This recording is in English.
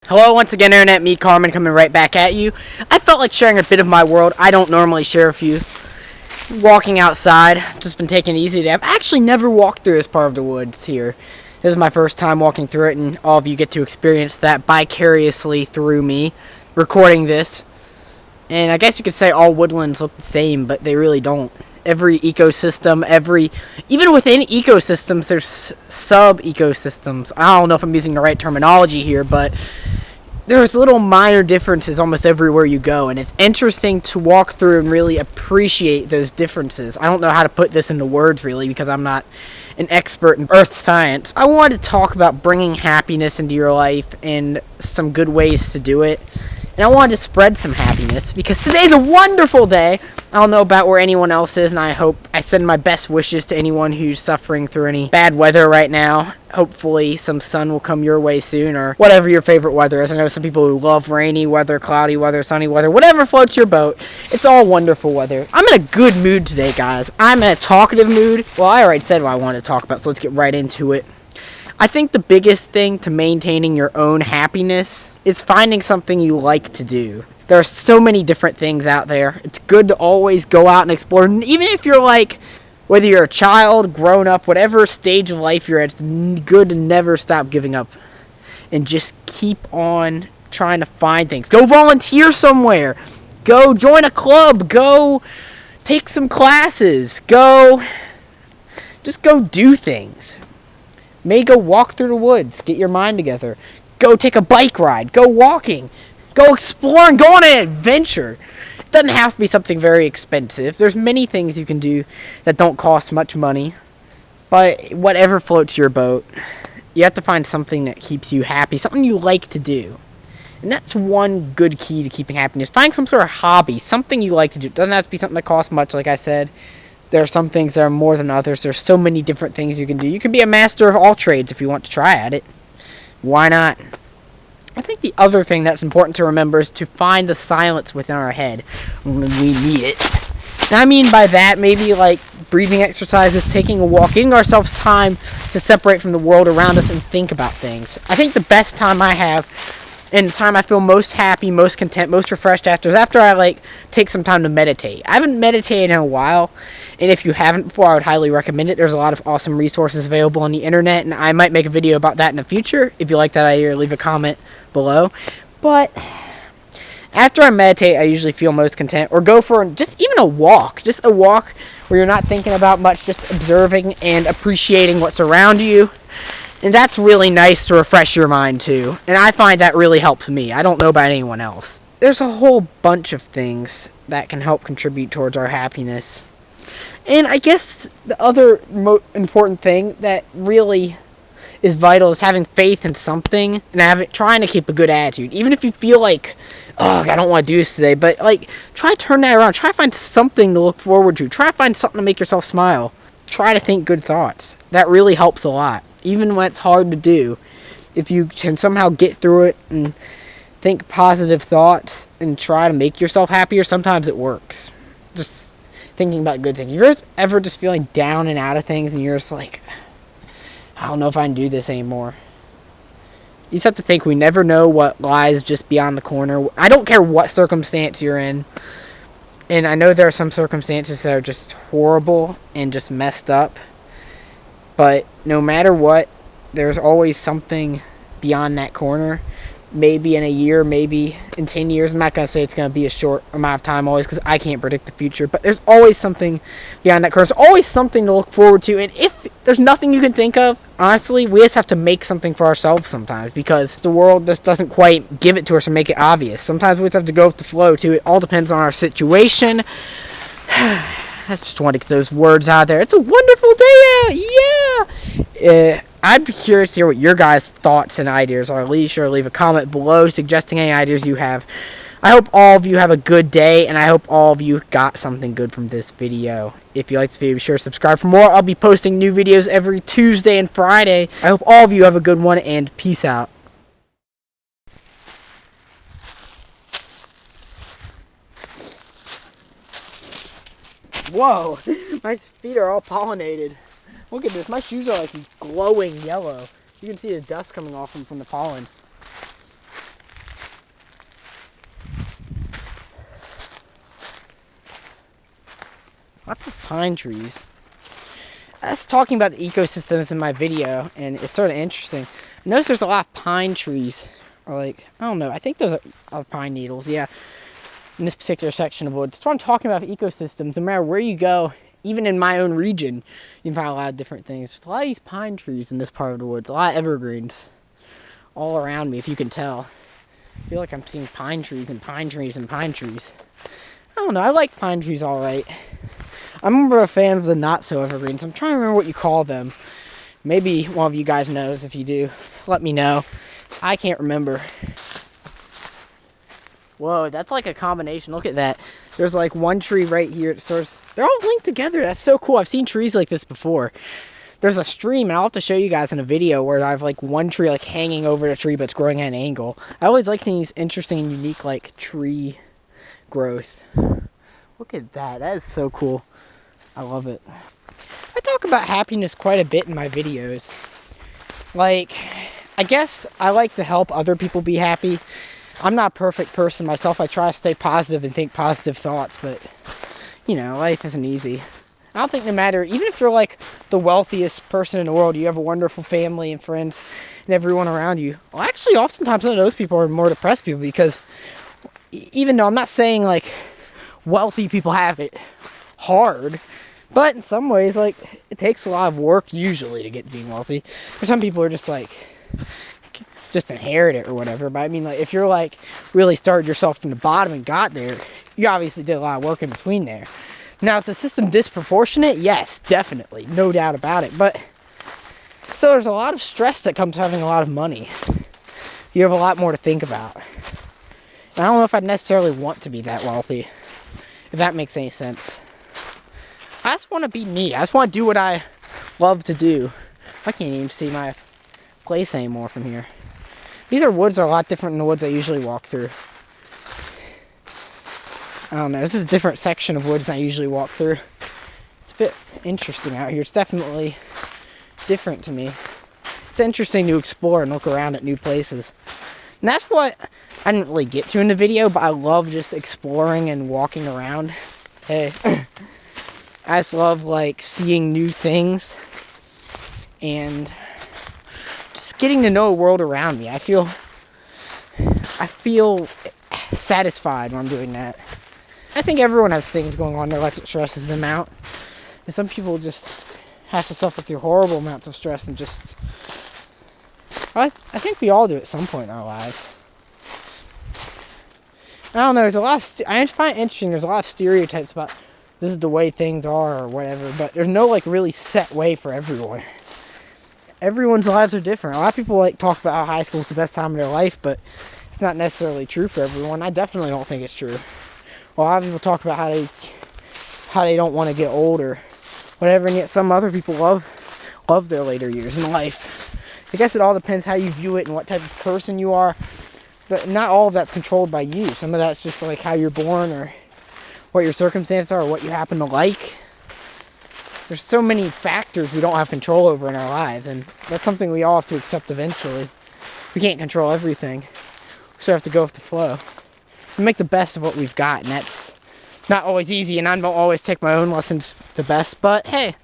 Hello once again, Internet. Me, Carmen, coming right back at you. I felt like sharing a bit of my world. I don't normally share with you. Walking outside, just been taking it easy today. I've actually never walked through this part of the woods here. This is my first time walking through it, and all of you get to experience that vicariously through me, recording this. And I guess you could say all woodlands look the same, but they really don't. Every ecosystem, even within ecosystems, there's sub-ecosystems. I don't know if I'm using the right terminology here, but there's little minor differences almost everywhere you go, and it's interesting to walk through and really appreciate those differences. I don't know how to put this into words, really, because I'm not an expert in earth science. I wanted to talk about bringing happiness into your life and some good ways to do it. And I wanted to spread some happiness because today's a wonderful day. I don't know about where anyone else is, and I send my best wishes to anyone who's suffering through any bad weather right now. Hopefully some sun will come your way soon, or whatever your favorite weather is. I know some people who love rainy weather, cloudy weather, sunny weather, whatever floats your boat. It's all wonderful weather. I'm in a good mood today, guys. I'm in a talkative mood. Well, I already said what I wanted to talk about, so let's get right into it. I think the biggest thing to maintaining your own happiness is finding something you like to do. There are so many different things out there. It's good to always go out and explore. Even if you're whether you're a child, grown up, whatever stage of life you're at, it's good to never stop giving up. And just keep on trying to find things. Go volunteer somewhere. Go join a club. Go take some classes. Just go do things. Maybe go walk through the woods. Get your mind together. Go take a bike ride. Go walking. Go exploring. Go on an adventure. It doesn't have to be something very expensive. There's many things you can do that don't cost much money. But whatever floats your boat, you have to find something that keeps you happy. Something you like to do. And that's one good key to keeping happiness. Find some sort of hobby. Something you like to do. It doesn't have to be something that costs much, like I said. There are some things that are more than others. There's so many different things you can do. You can be a master of all trades if you want to try at it. Why not? I think the other thing that's important to remember is to find the silence within our head when we need it. And I mean by that, maybe like breathing exercises, taking a walk, giving ourselves time to separate from the world around us and think about things. I think the best time I have, and the time I feel most happy, most content, most refreshed is after I take some time to meditate. I haven't meditated in a while, and if you haven't before, I would highly recommend it. There's a lot of awesome resources available on the internet, and I might make a video about that in the future. If you like that idea, leave a comment below. But after I meditate, I usually feel most content, or go for just even a walk. Just a walk where you're not thinking about much, just observing and appreciating what's around you. And that's really nice to refresh your mind too. And I find that really helps me. I don't know about anyone else. There's a whole bunch of things that can help contribute towards our happiness. And I guess the other important thing that really is vital is having faith in something and trying to keep a good attitude. Even if you feel like, oh, I don't want to do this today, but try to turn that around. Try to find something to look forward to. Try to find something to make yourself smile. Try to think good thoughts. That really helps a lot. Even when it's hard to do, if you can somehow get through it and think positive thoughts and try to make yourself happier, sometimes it works. Just thinking about good things. You're ever just feeling down and out of things and you're just like, I don't know if I can do this anymore. You just have to think we never know what lies just beyond the corner. I don't care what circumstance you're in. And I know there are some circumstances that are just horrible and just messed up. But no matter what, there's always something beyond that corner. Maybe in a year, maybe in 10 years. I'm not going to say it's going to be a short amount of time always because I can't predict the future. But there's always something beyond that corner. There's always something to look forward to. And if there's nothing you can think of, honestly, we just have to make something for ourselves sometimes. Because the world just doesn't quite give it to us or make it obvious. Sometimes we just have to go with the flow too. It all depends on our situation. I just want to get those words out there. It's a wonderful day out. Yeah. I'd be curious to hear what your guys' thoughts and ideas are. Be sure to leave a comment below suggesting any ideas you have. I hope all of you have a good day, and I hope all of you got something good from this video. If you like this video, be sure to subscribe for more. I'll be posting new videos every Tuesday and Friday. I hope all of you have a good one, and peace out. Whoa, my feet are all pollinated. Look at this, my shoes are glowing yellow. You can see the dust coming off them from the pollen. Lots of pine trees. I was talking about the ecosystems in my video, and it's sort of interesting. I notice there's a lot of pine trees, or like, I don't know, I think those are pine needles, yeah, in this particular section of woods. So I'm talking about ecosystems. No matter where you go, even in my own region, you can find a lot of different things. There's a lot of these pine trees in this part of the woods, a lot of evergreens all around me, if you can tell. I feel like I'm seeing pine trees and pine trees and pine trees. I don't know, I like pine trees all right. I'm more of a fan of the not-so-evergreens. I'm trying to remember what you call them. Maybe one of you guys knows. If you do, let me know. I can't remember. Whoa, that's like a combination. Look at that. There's like one tree right here. They're all linked together. That's so cool. I've seen trees like this before. There's a stream, and I'll have to show you guys in a video where I have like one tree like hanging over the tree, but it's growing at an angle. I always like seeing these interesting and unique like tree growth. Look at that. That is so cool. I love it. I talk about happiness quite a bit in my videos. Like, I guess I like to help other people be happy. I'm not a perfect person myself. I try to stay positive and think positive thoughts, but, you know, life isn't easy. I don't think no matter, even if you're like the wealthiest person in the world, you have a wonderful family and friends and everyone around you. Well, actually, oftentimes some of those people are more depressed people because even though I'm not saying like wealthy people have it hard, but in some ways, like, it takes a lot of work usually to get to being wealthy. For some people are just like, just inherit it or whatever. But I mean, like, if you're like really started yourself from the bottom and got there, you obviously did a lot of work in between there. Now, is the system disproportionate? Yes, definitely. No doubt about it. But still, there's a lot of stress that comes to having a lot of money. You have a lot more to think about. And I don't know if I'd necessarily want to be that wealthy, if that makes any sense. I just want to be me. I just want to do what I love to do. I can't even see my place anymore from here. These woods are a lot different than the woods I usually walk through. I don't know. This is a different section of woods than I usually walk through. It's a bit interesting out here. It's definitely different to me. It's interesting to explore and look around at new places. And that's what I didn't really get to in the video, but I love just exploring and walking around. Hey. I just love like seeing new things and just getting to know the world around me. I feel satisfied when I'm doing that. I think everyone has things going on in their life that stresses them out. And some people just have to suffer through horrible amounts of stress and just... I think we all do at some point in our lives. I don't know, there's a lot of... I find it interesting, there's a lot of stereotypes about this is the way things are or whatever, but there's no like really set way for everyone. Everyone's lives are different. A lot of people like talk about how high school is the best time of their life, but it's not necessarily true for everyone. I definitely don't think it's true. A lot of people talk about how they don't want to get old or whatever, and yet some other people love their later years in life. I guess it all depends how you view it and what type of person you are, but not all of that's controlled by you. Some of that's just like how you're born or what your circumstances are or what you happen to like. There's so many factors we don't have control over in our lives, and that's something we all have to accept eventually. We can't control everything. We still have to go with the flow. We make the best of what we've got, and that's not always easy, and I don't always take my own lessons the best, but hey,